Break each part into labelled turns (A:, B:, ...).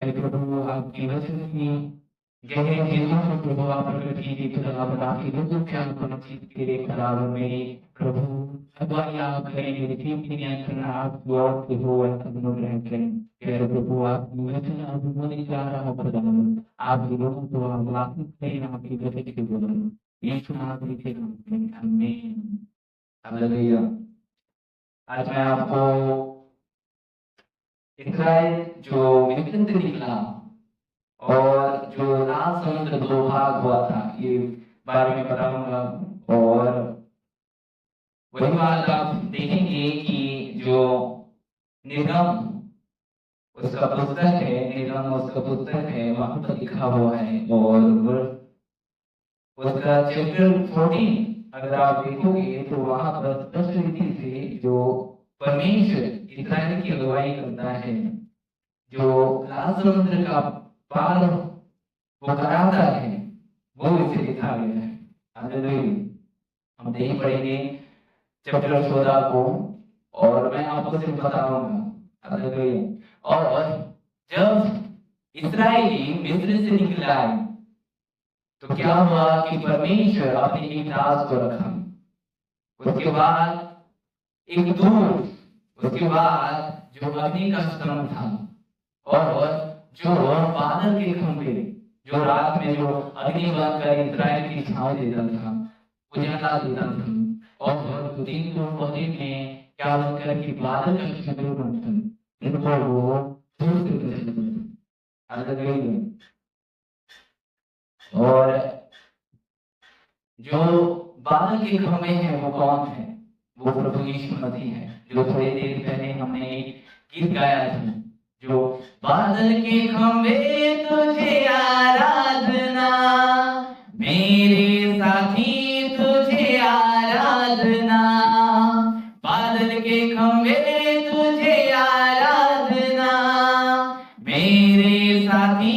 A: हे प्रभु आपकी वचन की गहरे चीजों को प्रभु आप प्रकट कीजिए खुदावंद, आपकी लोगों के अनुपस्थित के लिए खुदावंद मेरी प्रभु अगुवाई आप करेंगे, टीम की नियंत्रण आप गॉड के हो ऐसा अनुग्रह करें। प्यारे प्रभु आपकी वचन अब बोलने जा रहा है खुदावंद, आप लोगों को आप वाकिफ करें आपकी वचन के बोलें यीशु नाम से आमीन। हालेलुया। आज मैं आपको इस्राएल जो मिस्र से निकला और जो लाल समुद्र दो भाग हुआ था ये बारे में बताऊंगा। और वही बात आप देखेंगे कि जो निर्गम उसका पुस्तक है, निर्गम उसका पुस्तक है, वहां पर लिखा हुआ है और उसका चैप्टर 14 अगर आप देखोगे तो वहां पर स्पष्ट रीति से जो परमेश्वर इस्राएल की अगुवाई करता है, जो लाल समुद्र का पार वो कराता है, वो इसे लिखा गया है। हालेलुया। हम नहीं पढ़ेंगे चैप्टर 14 को और मैं आपको सिर्फ बताऊंगा। हालेलुया। और जब इस्राएली मिस्र से निकल आए तो क्या हुआ कि परमेश्वर अपने एक राज को रखा, उसके बाद एक दूत, उसके बाद जो अग्नि का स्तंभ था और जो बादल के खंभे, जो रात में जो अग्नि बनकर इस्राएल की छाव देता था, उजाला देता था। और दिन दोपहर में क्या बनकर कि बादल का शत्रु बनकर इनको वो दूर से गुजरता। और जो बादल के खंभे हैं वो कौन है? वो प्रभु यीशु मसीह है, जो थोड़ी देर पहले हमने गीत गाया था, जो बादल के खंभे तुझे आराधना, मेरे साथी तुझे आराधना, बादल के खंभे तुझे आराधना, मेरे साथी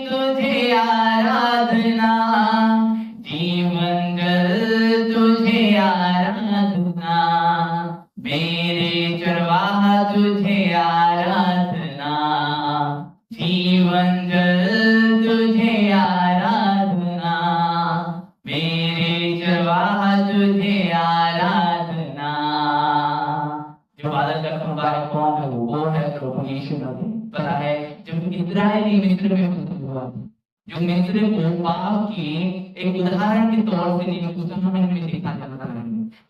A: तुझे आराधना, जीवन जल तुझे आराधना, मेरे चरवाहा तुझे आराधना, जीवन जल तुझे आराधना, मेरे चरवाहा तुझे आराधना। जो बादल का खंभा है कौन है? वो है प्रभु यीशु मसीह। पता है जब इस्राएली मिस्र में हुआ, जो मिस्र को पाप की एक उदाहरण के तौर से उदाहरण में देखा जाता है,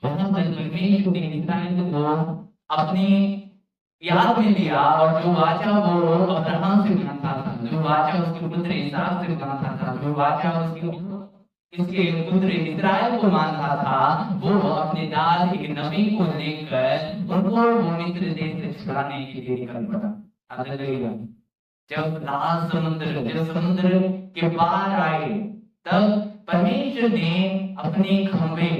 A: वहां पर परमेश्वर ने इस्राएल को अपने याद में लिया और जो वाचा वो अब्राहम से मानता था, जो वाचा उसके पुत्र इसहाक से मानता था, जो वाचा इसके पुत्र इस्राएल को मानता था, वो अपने दास एक नबी को लेकर उनको वो मिस्र देश से छुड़ाने के लिए निकल पड़ा। हालेलुया। जब लाल समुद्र, जब समुद्र के पार आए, तब परमेश्वर ने अपने खंभे,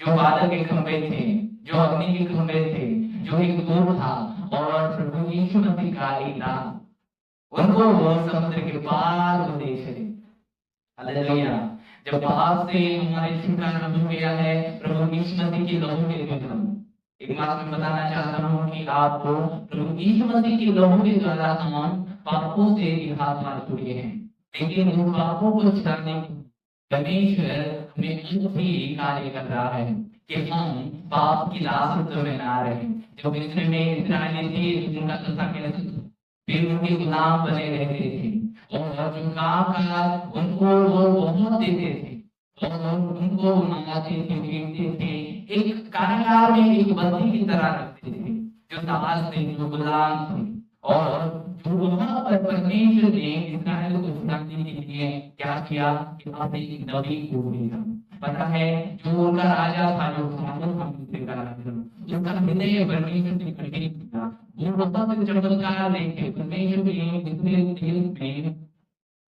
A: जो बादल के खंभे थे, जो अग्नि के खंभे थे, जो एक दूर था और प्रभु यीशु मसीह का एक नाम, उनको वो समुद्र के पार उद्देश्य है। हालेलुया। जब पाप से हमारे छुटकारा हो गया है प्रभु यीशु मसीह के लहू के द्वारा, एक बात मैं बताना चाहता हूँ कि आपको प्रभु यीशु मसीह के लहू के द्वारा हम पापों से रिहाई पा चुके हैं, लेकिन उन पापों को छुड़ाने परमेश्वर हमें भी कार्य कर रहा है कि हम पाप की लालसा में ना रहें। जो मिस्र में इस्राएली थे उनका दशा कैसे, वे उनके गुलाम बने रहते थे और जो काम काज उनको वो बहुत देते थे और उनको मनाते थे, पीटते थे, एक कारागार में एक बंदी की तरह रखते थे, जो दास थे, जो गुलाम थे। और जो वहां पर परमेश्वर ने इस्राएल को छुड़ाने के लिए क्या किया कि आपने एक नबी को भेजा। पता है जो उनका राजा था, जो का राजा, उनका हृदय परमेश्वर से करीब था, वो बहुत चमत्कार देखे परमेश्वर ने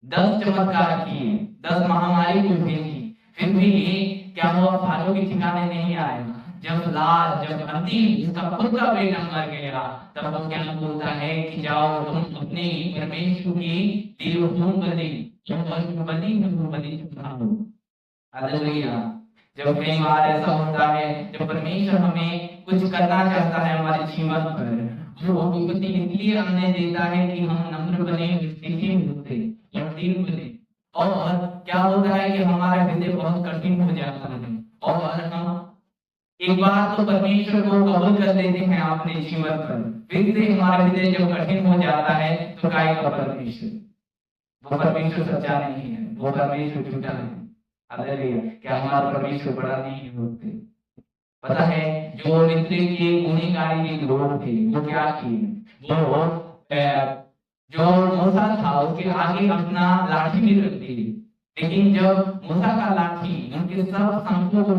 A: 10 चमत्कार किए, 10 महामारी को भेजी, फिर भी क्या हुआ? फारो के ठिकाने नहीं आया। जब अंतिम उसका खुद का बेटा मर गया, तब वो क्या बोलता है कि जाओ तुम अपने परमेश्वर की देवभूमि बलि चढ़ाओ। हालेलुया। जब कई बार ऐसा होता है, जब परमेश्वर हमें कुछ करना चाहता है हमारे जीवन पर, वो विपत्ति इसलिए आने देता है कि हम नम्र बने, हमारा हृदय बहुत कठिन हो जाता है और हम एक बार तो परमेश्वर को कबूल कर लेते हैं अपने जीवन पर, फिर से हमारा हृदय जब कठिन हो जाता है तो काय का परमेश्वर, वो परमेश्वर सच्चा नहीं है, वो परमेश्वर झूठा है। हालेलुया। क्या हमारा परमेश्वर बड़ा नहीं होते? पता है जो मिस्र के गुनेगारी के लोग थे वो क्या किए, जो मूसा था उसके आगे अपना लाठी भी रख दी, लेकिन जब मूसा का लाठी उनके सब सांपों को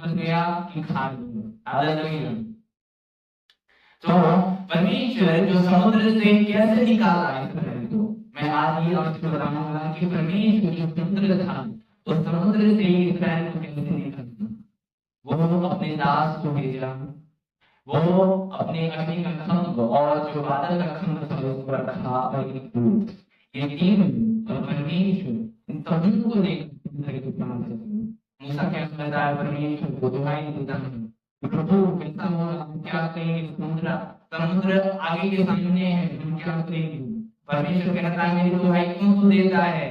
A: कर गया कि खा लिया। हालेलुया। तो परमेश्वर जो समुद्र से कैसे निकाला इस्राएल को, मैं आज ये आपको बताऊंगा कि परमेश्वर जो समुद्र था उस समुद्र से इस्राएल को कैसे निकाला। वो अपने दास को भेजा, वो अपने अग्नि का खंभ और जो बादल का खंभ था उस पर रखा और एक दूत, ये तीन और परमेश्वर इन सबों को लेकर मूसा क्या कहता है, परमेश्वर को दुहाई देता है, प्रभु कैसा हो क्या करेंगे, समुद्र आगे के सामने है, हम क्या करेंगे। परमेश्वर कहता है मेरी दुहाई क्यों तू देता है,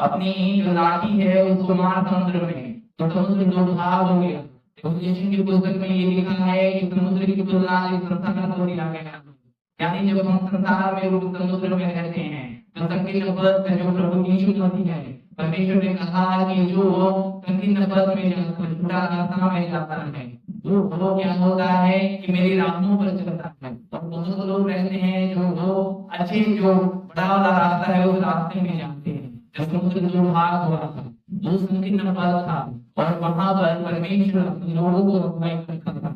A: अपनी जो लाठी है उसको मार समुद्र में, तो समुद्र दो भाग हो गया। की पुस्तक में ये लिखा है कि समुद्र की तुलना से संसार को दिया गया, यानी जब हम संसार में रूप समुद्र में रहते हैं तो संकीर्ण पद जो प्रभु यीशु मसीह है, परमेश्वर ने कहा कि जो संकीर्ण पद में जाकर छुटा रास्ता में जाता है वो क्या होता है कि मेरी राहों पर चलता है। और बहुत लोग रहते हैं जो अच्छे जो बड़ा वाला रास्ता है उस रास्ते में जाते हैं। जब समुद्र दो भाग हुआ था वो संकीर्ण पद था और वहां पर परमेश्वर अपने लोगों को अगुवाई करता था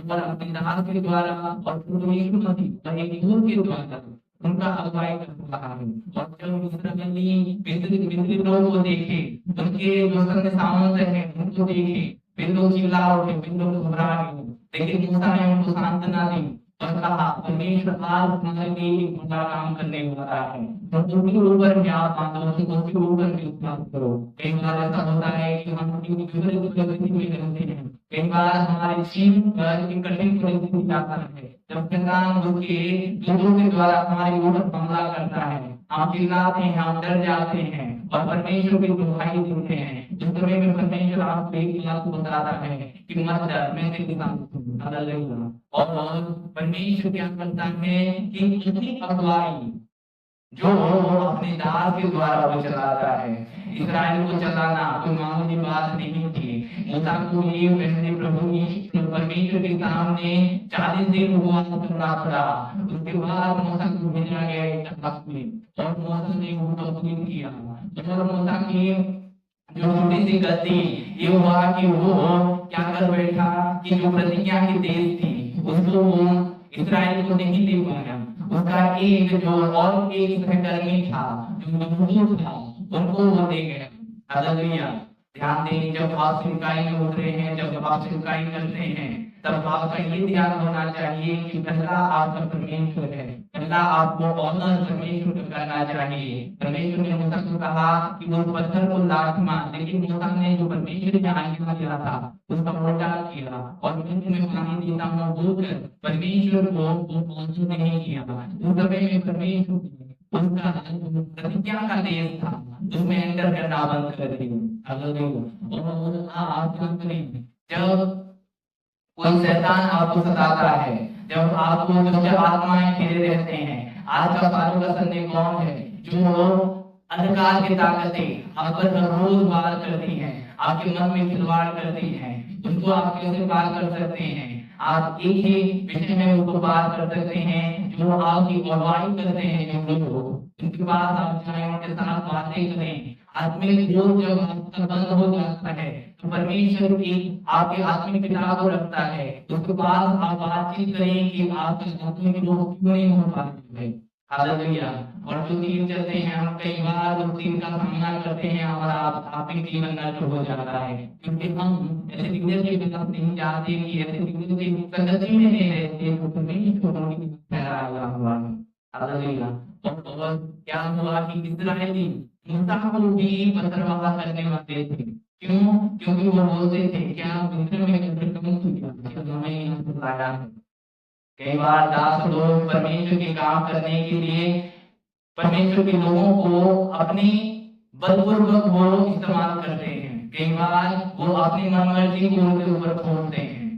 A: और अपने दास के द्वारा और प्रभु यीशु मसीह और एक दूत के द्वारा उनका अगुवाई कर रहा है। और जब इस्राएली लोगों को देखे, उनके जो संग सामंत है उनको देखे, वे लोग चिल्ला उठे, वे लोग घबरा गए, लेकिन मूसा ने उनको सांत्वना दी और कहा परमेश्वर आज तुम्हारे लिए एक बड़ा काम करने वाला है, तो उनके ऊपर क्या बांधो, उनके ऊपर विश्वास करो। कई बार ऐसा होता है कि हम विपरीत परिस्थिति में रहते हैं, कई बार हमारे जीवन पर एक कठिन परिस्थिति आता है जब शैतान उनके लोगों के द्वारा हमारे ऊपर हमला करता है, हम चिल्लाते हैं, हम डर जाते हैं और परमेश्वर की दुहाई देते हैं। जिस समय में परमेश्वर आपको एक बात बताता है कि मत डर, मैं तेरे साथ हूँ। हालेलुया। और परमेश्वर क्या करता है कि उसी अगुवाई जो अपने दास के द्वारा वो चलाता है। इस्राएल को चलाना कोई मामूली बात नहीं थी। मूसा को ये पहले प्रभु यीशु परमेश्वर के सामने 40 दिन उपवास करना पड़ा। उसके बाद मूसा को भेजा गया एक तख्त में और मूसा ने उनको अपील किया और मूसा की जो छोटी सी गलती ये हुआ कि वो क्या कर बैठा कि जो प्रतिज्ञा की देश थी उसको इस्राएल को नहीं दे पाया। उसका एक जो और एक सहकर्मी था जो मजदूर था उनको वो दे गया। हालेलुया। ध्यान दें, जब आप सिंचाई में उतरे हैं, जब आप सिंचाई करते हैं तब आपका ये ध्यान होना चाहिए कि पहला आपका परमेश्वर है, पहला आपको ऑनर परमेश्वर को करना चाहिए। परमेश्वर ने मूसा को कहा कि वो पत्थर को लात मार, लेकिन मूसा ने जो परमेश्वर ने आज्ञा दिया था उसका उल्टा किया और मैं पानी देता हूँ बोलकर परमेश्वर को वो नहीं किया। उस समय में परमेश्वर उनका प्रतिज्ञा का देश था उसमें एंटर करना बंद कर दिया। और आप जब कोई शैतान आपको सताता है, जब आपको दुष्ट आत्माएं घेरे रहते हैं, आज का फारूक का संदेश कौन है जो अंधकार की ताकतें आप पर रोज वार करती हैं, आपके मन में खिलवाड़ करती हैं, उनको आप कैसे पार कर सकते हैं? आप एक ही विषय में उनको पार कर सकते हैं जो आपकी अगुवाई करते हैं। जो लोग उनके पास आप जाएं, उनके साथ बातें करें। आत्मिक बोझ जब आपका बंद हो जाता है तो परमेश्वर की आपके आत्मिक पिता को रखता है, उसके पास आप बातचीत करें कि आपका आत्मिक बोझ क्यों नहीं हो पाता है। हालेलुया। और जो दिन चलते हैं हम कई बार उस दिन का सामना करते हैं और आत्मिक जीवन नष्ट हो जाता है क्योंकि हम ऐसे दिग्गज के पास नहीं जाते कि ऐसे दिग्गज की संगति में नहीं रहते तो परमेश्वर उनकी ठहराया हुआ है। हालेलुया। और क्या हुआ कि इस्राएली मूसा को भी पत्थरवाह करने वाले थे। क्यों? क्योंकि वो बोलते थे क्या मिस्र में कम किया, हमें यहाँ बुलाया है। कई बार दास लोग परमेश्वर के काम करने के लिए परमेश्वर के लोगों को अपनी बलपूर्वक वो इस्तेमाल करते हैं। कई बार वो अपनी मनमर्जी को उनके ऊपर थोपते हैं,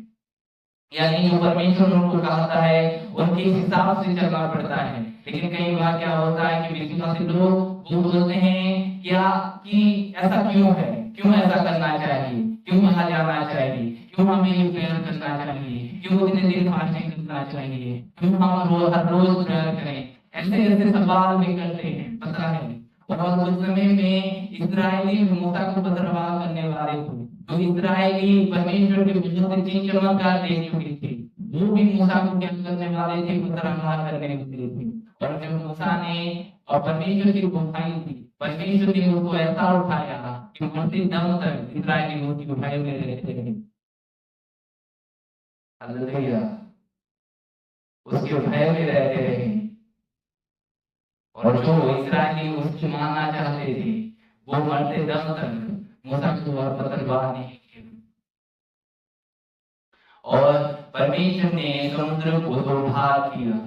A: यानी जो परमेश्वर उनको कहता है उनके हिसाब से चलना पड़ता है। लेकिन कई बार क्या होता है कि विश्वासी लोग वो बोलते हैं क्या कि ऐसा क्यों है, क्यों ऐसा करना चाहिए, क्यों वहां जाना चाहिए, क्यों हमें ये प्रेयर करना चाहिए, क्यों इतने देर फास्टिंग करना चाहिए, क्यों हम हर रोज प्रेयर करें, ऐसे ऐसे सवाल भी करते हैं, पता है। और उस समय में इस्राएली मूसा को बदरवाह करने वाले थे, तो इस्राएली परमेश्वर के बहुत अच्छी चमत्कार देख चुके थे, वो भी मूसा को क्या करने वाले थे, बदरवाह करने वाले थे। और जब मूसा ने और परमेश्वर की गुहाई थी, परमेश्वर ने उनको ऐसा उठाया कि मरते दम तक इस्राएली मूर्ति उठाए हुए रहते रहे। हालेलुया, उसके भय में रहते रहे। और जो इस्राएली उसको मानना चाहते थे वो मरते दम तक मूसा को और बदरवाह नहीं किया। और परमेश्वर ने समुद्र को दो भाग किया।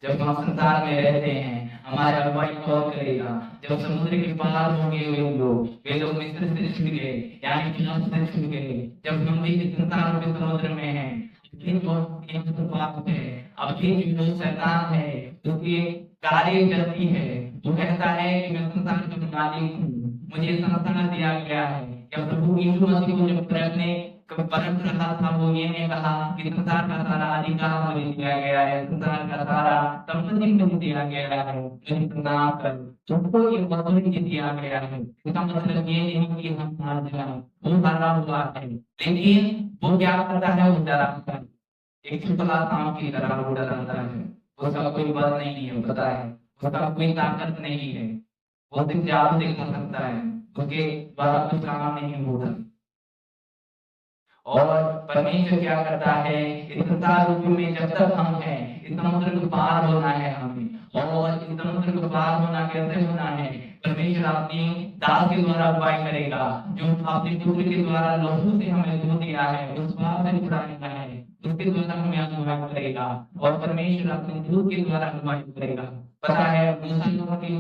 A: जब हम संसार में रहते हैं हमारा अगुवाई कौन करेगा, जब समुद्र के पार होंगे वे लोग मिस्र से छूट गए, यानी फिरौन से छूट गए। जब हम भी इस संसार के समुद्र में हैं, अभी जो एक बात है, अभी जो शैतान है उसकी कार्य चलती है, वो कहता है कि मैं संसार का मालिक हूँ, मुझे संसार दिया गया है। जब प्रभु यीशु मसीह को जब परख रहा था वो ये ने कहा कि संसार का सारा अधिकार मुझे दिया गया है, संसार का सारा संपत्ति मुझे दिया गया है, मुझे प्रणाम कर तुमको ये मधुर दिया गया है। इसका मतलब ये नहीं कि हम हार जाए, वो हारा हुआ है, लेकिन वो क्या करता है, वो डराता है, एक छुपला सांप की तरह वो डराता है। उसका कोई बल नहीं है, पता है, उसका कोई ताकत नहीं है, वो सिर्फ जादू दिखा सकता है, उसके द्वारा कुछ काम नहीं होता। और परमेश्वर क्या करता है, इस संसार रूप में जब तक हम हैं, इस समुद्र को पार होना है हमें, और इस समुद्र को पार होना कैसे होना है, परमेश्वर अपनी दास के द्वारा उपाय करेगा, जो अपने पुत्र के द्वारा लहू से हमें धो दिया है, उस पाप से छुड़ाया है, उसके द्वारा हमें अगुवाई करेगा। और परमेश्वर अपने दूत के द्वारा अगुवाई करेगा। पता है मूसा के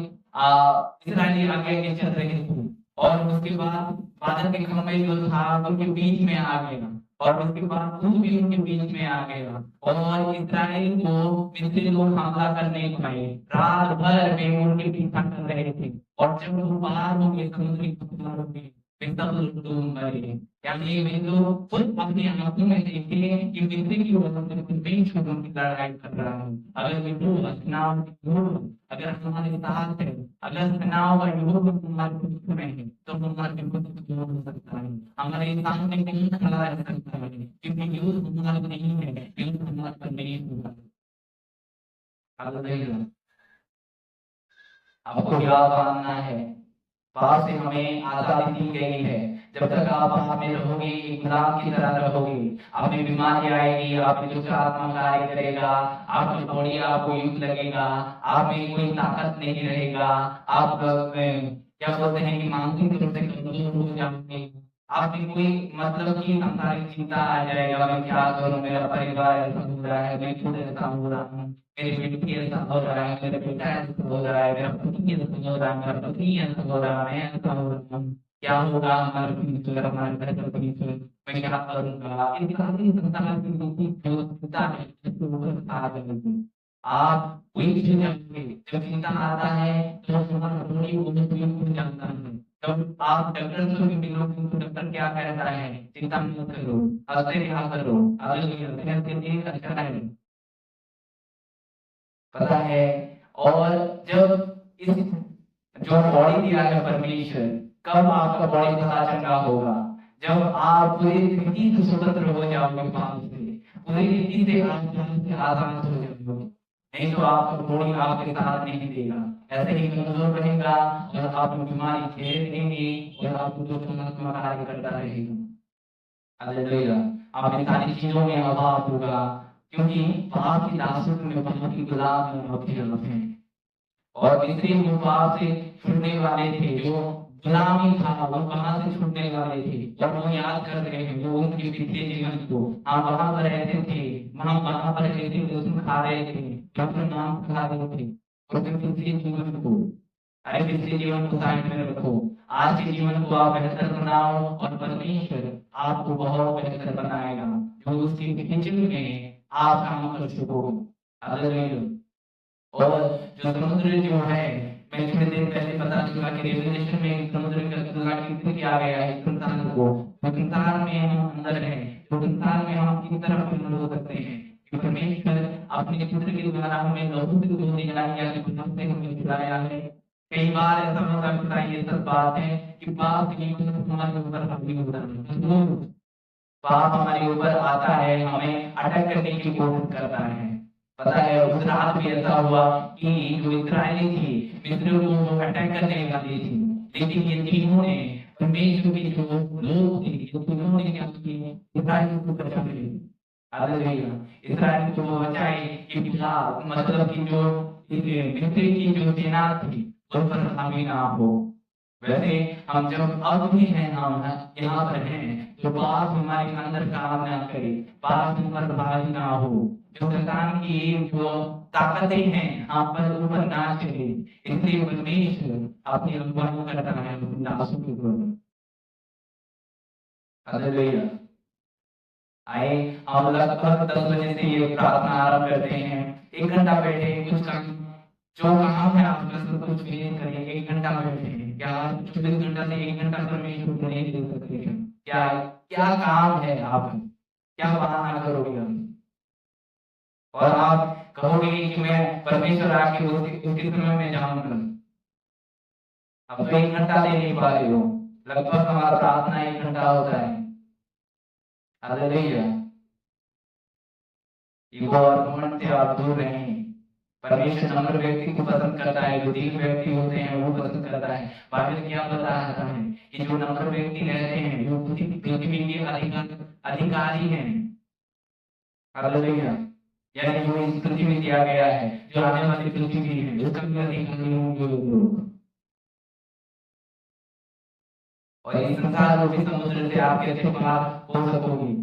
A: इस्राएली आगे चल रहे थे, और उसके बाद बादल के खंभे जो था उनके बीच में आ गया, और उसके बाद धूप भी उनके बीच में आ गया, और इस्राएल को मिस्री लोग हमला करने को आए, रात भर वे उनके पीछा कर रहे थे। और जब वो पार हो गए समुद्र के किनारों पे, वे सब लोग डूब मरे। यानी वे लोग खुद अपनी आंखों में देखे कि मिस्री की वजह से परमेश्वर उनकी लड़ाई कर रहा है। अगर वे लोग नाव अगर हमारे साथ है, अगर नाव का योग हमारे बीच में है, तो हमारे कुछ हो सकता है, हमारे सामने कहीं खड़ा रह सकता है, क्योंकि योग हमारा नहीं है, योग हमारा पर नहीं होगा। हालेलुया। आपको क्या मानना है, पाप से हमें आजादी दी गई है। जब तक आप पाप में रहोगे, एक गुलाम की तरह रहोगे, आप में बीमारी आएगी, आप में दुष्ट आत्मा कार्य करेगा, आपकी बॉडी आपको युक्त लगेगा, आप में कोई ताकत नहीं रहेगा, आप क्या बोलते हैं कि मानसिक रूप से कमजोर हो जाएंगे, आप में कोई मतलब की सांसारिक चिंता आ जाएगा, मैं क्या करूं, मेरा परिवार ऐसा हो रहा है, मैं खुद ऐसा हो रहा हूँ, मेरी बेटी ऐसा हो रहा है, मेरा बेटा ऐसा हो रहा है, मेरा पति ऐसा हो रहा है, मेरा पति ऐसा हो रहा है, मैं ऐसा हो रहा हूँ, क्या होगा हमारे फ्यूचर, हमारे घर का फ्यूचर, मैं क्या करूंगा, इन सारी संसार की जो चिंता है उसको आ जाएगी। आप वही चीज जाएंगे, जब चिंता आता है तो हमारा बॉडी वो हो जाता है। जब आप डॉक्टर से भी मिलोगे तो डॉक्टर क्या कहता है, चिंता मत करो, हंसते रहा करो, हालेलुया, अच्छा है, पता है। और जब इस जो बॉडी दिया है परमेश्वर, कब आपका बॉडी पता चंगा होगा, जब आप पूरी रीति से स्वतंत्र हो जाओगे पाप से, पूरी रीति से आप जान से आजाद हो जाओगे, नहीं तो आपका बॉडी आपके साथ नहीं देगा, ऐसे ही कमजोर रहेगा, और आप बीमारी झेल लेंगे, और आपको जो कार्य करता रहेगा। हालेलुया। आप इन सारी चीजों में अभाव होगा, क्योंकि पाप की दासत्व में, पाप की गुलाम में आप हैं। और मिस्री जो पाप से छूटने वाले थे, जो गुलामी था, वो कहाँ से छूटने वाले थे, जब वो याद कर रहे हैं वो उनके पिछले जीवन को, हम वहां पर रहते थे, हम वहां पर रहते थे, उसमें खा रहे थे, अपने नाम खा रहे थे, उसके पिछले जीवन को, अरे पिछले जीवन को साइड में रखो, आज के जीवन को आप बेहतर बनाओ और परमेश्वर आपको बहुत बेहतर बनाएगा, जो उसकी खिंचन में आप काम कर सको। हालेलुया। और जो समुद्र जो है, मैं थोड़ी देर पहले बता चुका कि रेवलेशन में समुद्र का तुलना किससे किया गया है, संसार को। तो संसार में हम अंदर हैं, तो संसार में हम किस तरह से हो सकते हैं कि परमेश्वर अपने पुत्र के द्वारा हमें लहू से धो दिया है, यानी पाप से हमें छुड़ाया है। कई बार ऐसा होता है, ये सब बात है कि पाप की हमारे ऊपर हावी होता है, पाप हमारे ऊपर आता है, हमें अटैक करने की कोशिश करता है। पता है उस रात भी ऐसा हुआ कि जो इस्राएली थी मिस्रियों को अटैक करने वाली थी, लेकिन ये तीनों ने परमेश्वर के जो लोग थे, ये तीनों ने क्या किया, इस्राएल को बचा लिया। हालेलुया। इस्राएल को बचाए कि मतलब कि जो मिस्री की जो सेना थी उस पर हावी ना हो। वैसे हम जब अब भी हैं, हम यहाँ पर हैं, जो पाप हमारे अंदर काम ना करे, पाप हम पर भारी ना हो, जो शैतान की जो ताकतें हैं हम पर ऊपर ना चले, इसलिए परमेश्वर अपनी अगुवाई करता है अपने दासों के ऊपर। हालेलुया। आए हम लगभग 10 बजे से ये प्रार्थना आरंभ करते हैं, 1 घंटा बैठे कुछ काम, जो काम है आपका सब कुछ क्लियर करिए। 1 घंटा बैठे, क्या 24 घंटा से 1 घंटा परमेश्वर को नहीं दे सकते हैं? क्या क्या काम है आप, क्या बहाना करोगे हम? और आप कहोगे कि मैं परमेश्वर आके उसके समय में जाऊंगा। अब तो 1 घंटा दे नहीं पा रहे हो, लगभग हमारा प्रार्थना 1 घंटा होता है। हालेलुया। ईगो और घमंड से आप दूर रहें। परमेश्वर नम्र व्यक्ति को पसंद करता है, जो दीन व्यक्ति होते हैं वो पसंद करता है। बाइबल क्या बताता है कि जो नम्र व्यक्ति रहते हैं, जो पृथ्वी के अधिकारी हैं। हालेलुया। यानी जो इस पृथ्वी में दिया गया है, जो आने वाली पृथ्वी है, उसका भी अधिकारी होंगे लोग। और इस संसार रूपी समुद्र से आप कैसे पार हो सकोगे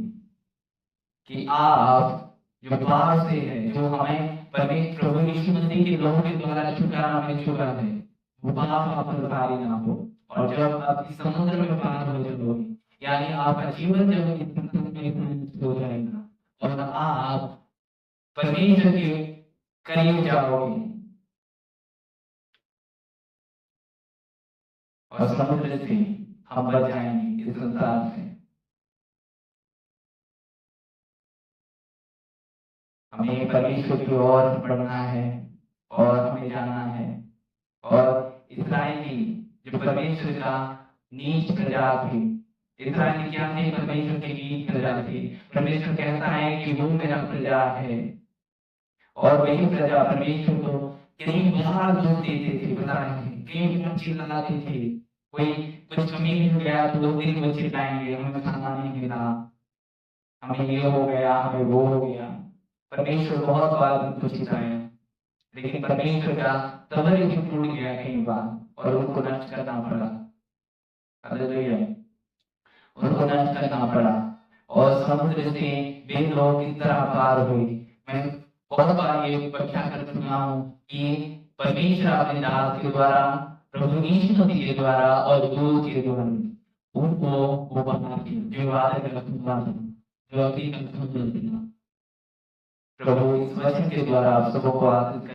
A: कि आप जो पार से है, जो हमें परमेश्वर प्रभु यीशु मसीह के लहू के द्वारा छुटकारा हमें छुड़ा है, वो पाप आप पर भारी ना हो। और जब आप इस समुद्र में पार हो जाओगे, यानी आपका जीवन जब इस समुद्र में हो जाएगा और आप परमेश्वर के करीब जाओगे और समुद्र से हम बच जाएंगे इस संसार से। हमें परमेश्वर की ओर बढ़ना है और हमें जाना है। और इस्राएली जो परमेश्वर का नीच प्रजा थी, इस्राएली क्या थे? परमेश्वर के नीच प्रजा थी। परमेश्वर कहता है कि वो मेरा प्रजा है, और वही प्रजा परमेश्वर को कई बार दोष देते थे, पता है, कई बार चिल्लाते थे। कोई कुछ कमी हो गया तो 2 दिन वो चिल्लाएंगे, हमें खाना नहीं मिला, हमें ये हो गया, हमें वो हो गया। परमेश्वर बहुत बार उनको चिल्लाया, लेकिन परमेश्वर का सबर भी टूट गया कई बार और उनको नष्ट करना पड़ा। हालेलुया। उनको नष्ट करना पड़ा और समुद्र से वे लोग इस तरह पार हुए। मैं बहुत बार ये व्याख्या कर चुका हूँ कि परमेश्वर अपने दास के द्वारा, प्रभु यीशु मसीह के द्वारा और दूत के द्वारा उनको वो बनाती, जो वादा का था, जो अभी का प्रभु इस वचन के द्वारा आप सबको आशीष